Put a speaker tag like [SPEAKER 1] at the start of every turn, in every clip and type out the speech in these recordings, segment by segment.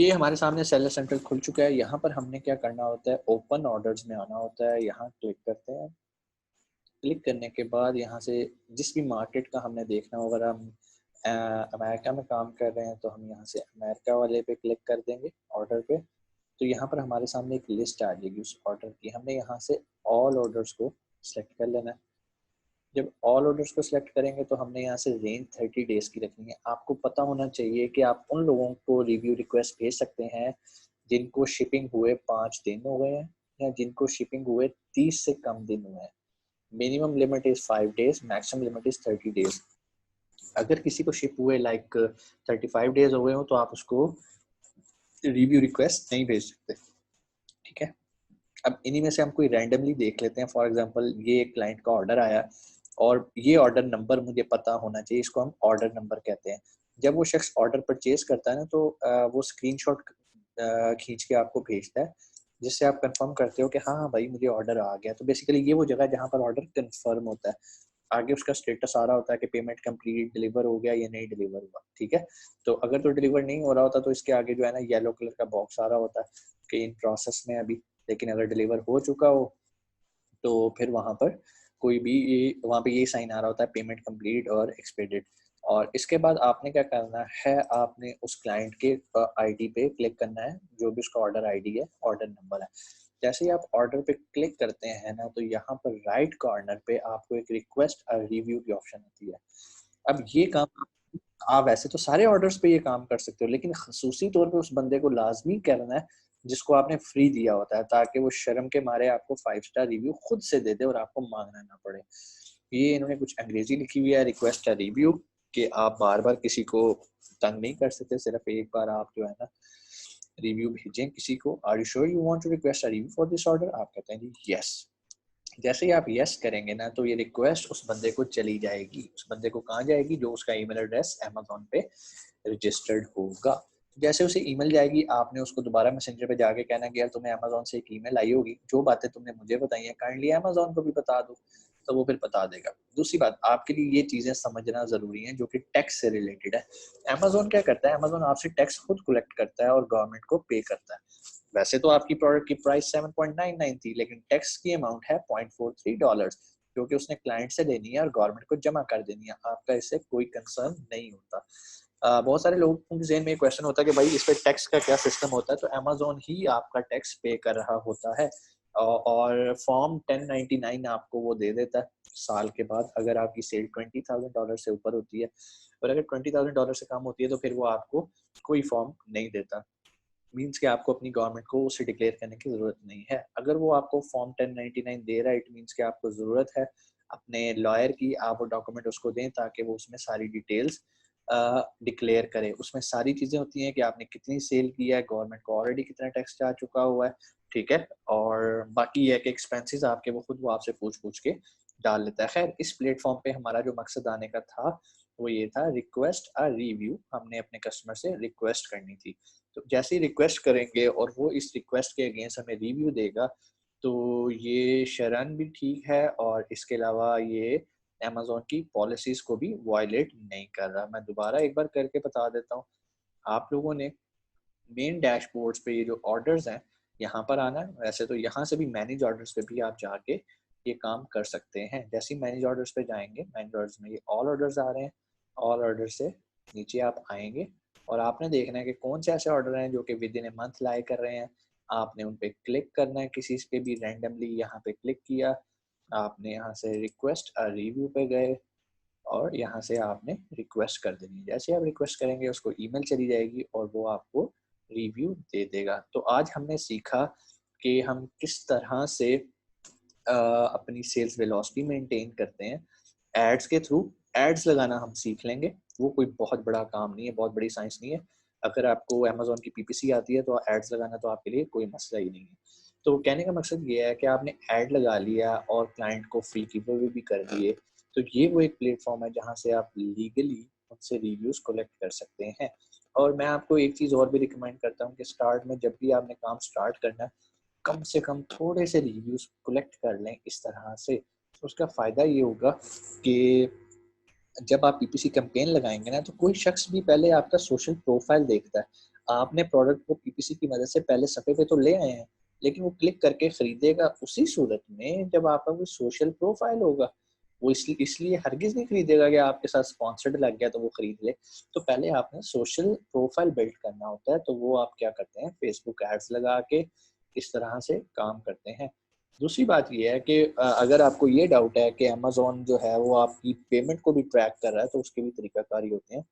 [SPEAKER 1] ये हमारे सामने सेलर सेंट्रल खुल चुका है। यहाँ पर हमने क्या करना होता है, ओपन ऑर्डर्स में आना होता है। यहाँ क्लिक करते हैं। क्लिक करने के बाद यहाँ से जिस भी मार्केट का हमने देखना होगा, अगर हम अमेरिका में काम कर रहे हैं तो हम यहाँ से अमेरिका वाले पे क्लिक कर देंगे ऑर्डर पे। तो यहाँ पर हमारे सामने एक लिस्ट आ जाएगी उस ऑर्डर की। हमने यहाँ से ऑल ऑर्डर्स को सिलेक्ट कर लेना है। जब ऑल ऑर्डर्स को सिलेक्ट करेंगे तो हमने यहाँ से रेंज 30 डेज की रखनी है। आपको पता होना चाहिए कि आप उन लोगों को रिव्यू रिक्वेस्ट भेज सकते हैं जिनको शिपिंग हुए 5 दिन हो गए हैं या जिनको शिपिंग हुए 30 से कम दिन हुए हैं। Minimum limit is 5 days, maximum limit is 30 days. अगर किसी को शिप हुए 35 डेज हो गए हो तो आप उसको रिव्यू रिक्वेस्ट नहीं भेज सकते। ठीक है, अब इन्हीं में से हम कोई रैंडमली देख लेते हैं। फॉर एग्जांपल ये एक क्लाइंट का ऑर्डर आया और ये ऑर्डर नंबर मुझे पता होना चाहिए, इसको हम ऑर्डर नंबर कहते हैं। जब वो शख्स ऑर्डर परचेज करता है ना तो वो स्क्रीनशॉट खींच के आपको भेजता है जिससे आप कंफर्म करते हो कि हाँ हाँ भाई मुझे ऑर्डर आ गया। तो बेसिकली ये वो जगह है जहाँ पर ऑर्डर कंफर्म होता है। आगे उसका स्टेटस आ रहा होता है कि पेमेंट कंप्लीट, डिलीवर हो गया या नहीं डिलीवर हुआ। ठीक है, तो अगर तो डिलीवर नहीं हो रहा होता तो इसके आगे जो है ना येलो कलर का बॉक्स आ रहा होता है कि इन प्रोसेस में अभी। लेकिन अगर डिलीवर हो चुका हो तो फिर वहाँ पर कोई भी वहाँ पे ये साइन आ रहा होता है पेमेंट कंप्लीट और एक्सपेडेड। और इसके बाद आपने क्या करना है, आपने उस क्लाइंट के आईडी पे क्लिक करना है, जो भी उसका ऑर्डर आईडी है, ऑर्डर नंबर है। जैसे ही आप ऑर्डर पे क्लिक करते हैं ना तो यहाँ पर राइट कॉर्नर पे आपको एक रिक्वेस्ट और रिव्यू की ऑप्शन होती है। अब ये काम आप वैसे तो सारे ऑर्डर्स पे ये काम कर सकते हो, लेकिन खसूसी तौर पे उस बंदे को लाजमी करना है जिसको आपने फ्री दिया होता है, ताकि वो शर्म के मारे आपको 5 स्टार रिव्यू खुद से दे दे और आपको मांगना ना पड़े। ये इन्होंने कुछ अंग्रेजी लिखी हुई है, रिक्वेस्ट रिव्यू, कि आप बार बार किसी को तंग नहीं कर सकते, सिर्फ एक बार आप जो है ना रिव्यू भेजें किसी को। Are you sure you want to request a review for this order? आप कहते हैं जी यस। जैसे ही आप यस करेंगे ना तो ये रिक्वेस्ट उस बंदे को चली जाएगी। उस बंदे को कहाँ जाएगी? जो उसका ईमेल एड्रेस अमेज़न पे रजिस्टर्ड होगा। जैसे उसे ईमेल जाएगी, आपने उसको दोबारा मैसेंजर पे जाके कहना कि यार तुम्हें अमेज़न से एक ईमेल आई होगी, जो बातें तुमने मुझे बताई हैं काइंडली अमेज़न को भी बता दो। तो वो फिर बता देगा। दूसरी बात, आपके लिए ये चीज़ें समझना ज़रूरी है जो कि टैक्स से रिलेटेड है। अमेज़न क्या करता है, अमेज़न आपसे टैक्स खुद कलेक्ट करता है और गवर्नमेंट को पे करता है। वैसे तो आपकी प्रोडक्ट की प्राइस 7.99 थी, लेकिन टैक्स की अमाउंट है $0.43, क्योंकि उसने क्लाइंट से लेनी है और गवर्नमेंट को जमा कर देनी है। आपका इससे कोई कंसर्न नहीं होता। बहुत सारे लोगों के ज़हन में क्वेश्चन होता है कि भाई इस पे टैक्स का क्या सिस्टम होता है? तो अमेज़न ही आपका टैक्स पे कर रहा होता है और फॉर्म 1099 आपको वो दे देता है साल के बाद, अगर आपकी सेल $20,000 से ऊपर होती है। और अगर $20,000 से कम होती है तो फिर वो आपको कोई फॉर्म नहीं देता। मीन्स कि आपको अपनी गवर्नमेंट को उसे डिक्लेयर करने की ज़रूरत नहीं है। अगर वो आपको फॉर्म 1099 दे रहा है, इट मीन्स कि आपको ज़रूरत है अपने लॉयर की, आप वो डॉक्यूमेंट उसको दें ताकि वो उसमें सारी डिटेल्स डिक्लेयर करे। उसमें सारी चीज़ें होती हैं कि आपने कितनी सेल की है, गवर्नमेंट को ऑलरेडी कितना टैक्स जा चुका हुआ है। ठीक है, और बाकी ये है कि एक्सपेंसेस आपके वो आपसे पूछ के डाल लेता है। खैर, इस प्लेटफॉर्म पे हमारा जो मकसद आने का था वो ये था, रिक्वेस्ट अ रिव्यू। हमने अपने कस्टमर से रिक्वेस्ट करनी थी। तो जैसे ही रिक्वेस्ट करेंगे और वो इस रिक्वेस्ट के अगेंस्ट हमें रिव्यू देगा तो ये शरन भी ठीक है और इसके अलावा ये अमेज़न की पॉलिसीज़ को भी वायलेट नहीं कर रहा। मैं दोबारा एक बार करके बता देता हूँ। आप लोगों ने मेन डैशबोर्ड्स पे ये जो ऑर्डर्स हैं यहाँ पर आना है। वैसे तो यहाँ से भी मैनेज ऑर्डर्स पे भी आप जाके ये काम कर सकते हैं। जैसे ही मैनेज ऑर्डर्स पे जाएंगे, मैनेज ऑर्डर्स में ये ऑल ऑर्डर्स आ रहे हैं। ऑल ऑर्डर से नीचे आप आएंगे और आपने देखना है कि कौन से ऐसे ऑर्डर हैं जो कि विद इन ए मंथ लाई कर रहे हैं। आपने उन पे क्लिक करना है, किसी पे भी रैंडमली यहाँ पे क्लिक किया। आपने यहाँ से रिक्वेस्ट रिव्यू पे गए और यहाँ से आपने रिक्वेस्ट कर देनी है। जैसे आप रिक्वेस्ट करेंगे उसको ईमेल चली जाएगी और वो आपको रिव्यू दे देगा। तो आज हमने सीखा कि हम किस तरह से अपनी सेल्स वेलोसिटी मेंटेन करते हैं एड्स के थ्रू। एड्स लगाना हम सीख लेंगे, वो कोई बहुत बड़ा काम नहीं है, बहुत बड़ी साइंस नहीं है। अगर आपको अमेज़न की पीपीसी आती है तो एड्स लगाना तो आपके लिए कोई मसला ही नहीं है। तो कहने का मकसद ये है कि आपने ऐड लगा लिया और क्लाइंट को फ्री गिव भी कर दिए, तो ये वो एक प्लेटफॉर्म है जहाँ से आप लीगली उनसे रिव्यूज़ कलेक्ट कर सकते हैं। और मैं आपको एक चीज़ और भी रिकमेंड करता हूँ कि स्टार्ट में जब भी आपने काम स्टार्ट करना है, कम से कम थोड़े से रिव्यूज़ कलेक्ट कर लें इस तरह से। तो उसका फ़ायदा ये होगा कि जब आप पीपीसी कैंपेन लगाएंगे ना तो कोई शख्स भी पहले आपका सोशल प्रोफाइल देखता है। आपने प्रोडक्ट को पीपीसी की मदद से पहले सफ़े पे तो ले आए हैं, लेकिन वो क्लिक करके खरीदेगा उसी सूरत में जब आपका कोई सोशल प्रोफाइल होगा। वो इसलिए हरगिज़ नहीं खरीदेगा कि आपके साथ स्पॉन्सर्ड लग गया तो वो खरीद ले। तो पहले आपने सोशल प्रोफाइल बिल्ड करना होता है, तो वो आप क्या करते हैं, फेसबुक एड्स लगा के इस तरह से काम करते हैं। दूसरी बात ये है कि अगर आपको ये डाउट है कि अमेज़न जो है वो आपकी पेमेंट को भी ट्रैक कर रहा है, तो उसके भी तरीकाकारी होते हैं।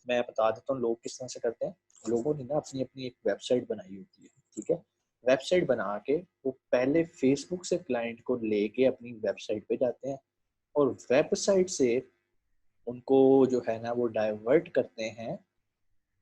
[SPEAKER 1] मैं बता देता हूँ लोग किस तरह से करते हैं। लोगों ने ना अपनी-अपनी एक वेबसाइट बनाई होती है, ठीक है? वेबसाइट बना के वो पहले फेसबुक से क्लाइंट को लेके अपनी वेबसाइट पे जाते हैं और वेबसाइट से उनको जो है ना वो डाइवर्ट करते हैं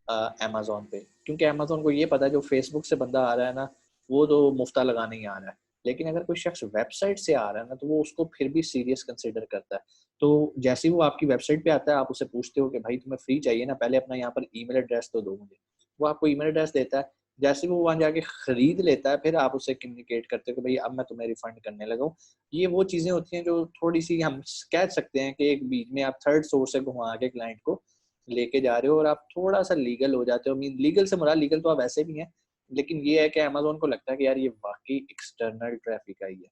[SPEAKER 1] अमेज़न पे। क्योंकि अमेज़न को ये पता है जो फेसबुक से बंदा आ रहा है ना, वो तो मुफ्ता लगाने ही आ रहा है। लेकिन अगर कोई शख्स वेबसाइट से आ रहा है ना, तो वो उसको फिर भी सीरियस कंसिडर करता है। तो जैसे ही वो आपकी वेबसाइट पे आता है, आप उससे पूछते हो कि भाई तुम्हें फ्री चाहिए ना, पहले अपना यहाँ पर ईमेल एड्रेस तो दो मुझे। वो आपको ईमेल एड्रेस देता है। जैसे ही वो वहाँ जाके खरीद लेता है, फिर आप उससे कम्युनिकेट करते हो कि भई अब मैं तुम्हें रिफंड करने लगा हूँ। ये वो चीज़ें होती हैं जो थोड़ी-सी हम कह सकते हैं कि एक बीच में आप थर्ड सोर्स से घुमा के क्लाइंट को लेके जा रहे हो और आप थोड़ा-सा लीगल हो जाते हो। मीन लीगल से मुराद लीगल तो आप वैसे भी हैं, लेकिन ये है कि अमेज़न को लगता है कि यार ये वाक़ई एक्सटर्नल ट्रैफ़िक आई है।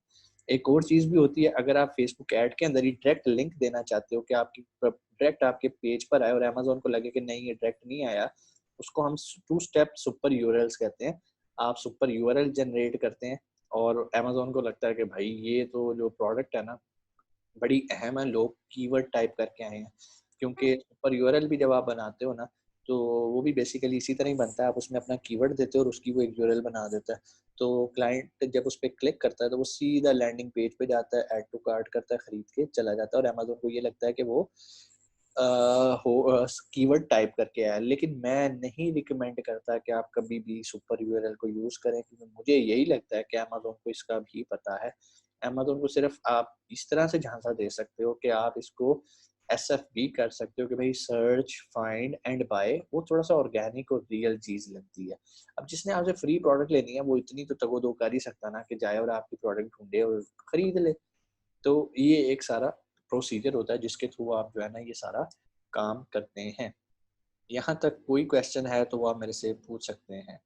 [SPEAKER 1] एक और चीज़ भी होती है, अगर आप फेसबुक ऐड के अंदर ही डायरेक्ट लिंक देना चाहते हो कि आपकी डायरेक्ट आपके पेज पर आए और अमेज़न को लगे कि नहीं ये डायरेक्ट नहीं आया, उसको हम टू स्टेप सुपर यूआरएल्स कहते हैं। आप सुपर यूआरएल जनरेट करते हैं और अमेज़न को लगता है कि भाई ये तो जो प्रोडक्ट है ना बड़ी अहम है, लोग कीवर्ड टाइप करके आए हैं। क्योंकि सुपर यूआरएल भी जब आप बनाते हो ना, तो वो भी बेसिकली इसी तरह ही बनता है। आप उसमें अपना कीवर्ड देते हो और उसकी वो एक यूआरएल बना देता है। तो क्लाइंट जब उस पे क्लिक करता है, तो वो सीधा लैंडिंग पेज पे जाता है, ऐड टू कार्ट करता है, खरीद के चला जाता है और अमेज़न को ये लगता है कि वो अ, कीवर्ड टाइप करके आया है। लेकिन मैं नहीं रिकमेंड करता कि आप कभी भी सुपर यूआरएल को यूज़ करें, क्योंकि मुझे यही लगता है कि अमेज़न को इसका भी पता है। अमेज़न को सिर्फ़ आप इस तरह से झांसा दे सकते हो कि आप इसको एसएफबी कर सकते हो कि भई सर्च, फाइंड एंड बाय, वो थोड़ा-सा ऑर्गेनिक और रियल चीज़ लगती है। अब जिसने आपसे फ्री प्रोडक्ट लेनी है, वो इतनी तो तगो-दो कर ही सकता है ना कि जाए और आपकी प्रोडक्ट ढूँढे और खरीद ले। तो ये एक सारा प्रोसीजर होता है जिसके थ्रू आप जो है ना ये सारा काम करते हैं। यहाँ तक कोई क्वेश्चन है तो वो आप मेरे से पूछ सकते हैं।